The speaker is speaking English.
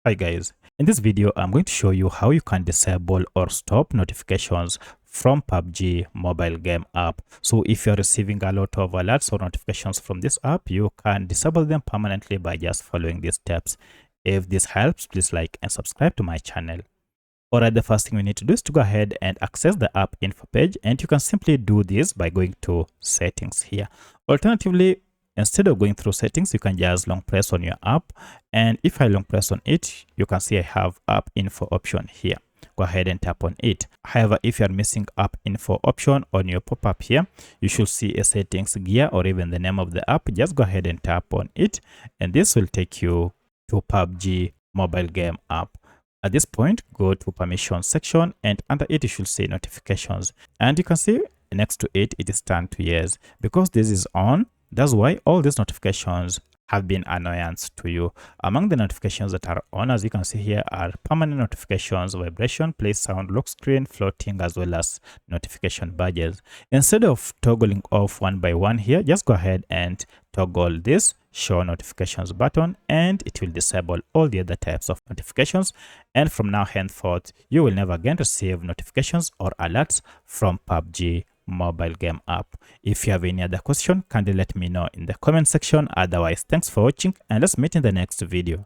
Hi guys, in this video I'm going to show you how you can disable or stop notifications from PUBG mobile game app. So if you're receiving a lot of alerts or notifications from this app, you can disable them permanently by just following these steps. If this helps, please like and subscribe to my channel. Alright, the first thing we need to do is to go ahead and access the app info page, and you can simply do this by going to settings here. Alternatively, instead of going through settings, you can just long press on your app, and if I long press on it, you can see I have app info option here. Go ahead and tap on it. However, if you are missing app info option on your pop-up here, you should see a settings gear or even the name of the app. Just go ahead and tap on it, and this will take you to PUBG mobile game app. At this point, go to permissions section, and under it you should see notifications, and you can see next to it is turned to yes. Because this is on, that's why all these notifications have been annoyance to you. Among the notifications that are on, as you can see here, are permanent notifications, vibration, play sound, lock screen, floating, as well as notification badges. Instead of toggling off one by one here, just go ahead and toggle this show notifications button, and it will disable all the other types of notifications, and from now henceforth you will never again receive notifications or alerts from PUBG mobile game app. If you have any other question, kindly let me know in the comment section. Otherwise, thanks for watching, and let's meet in the next video.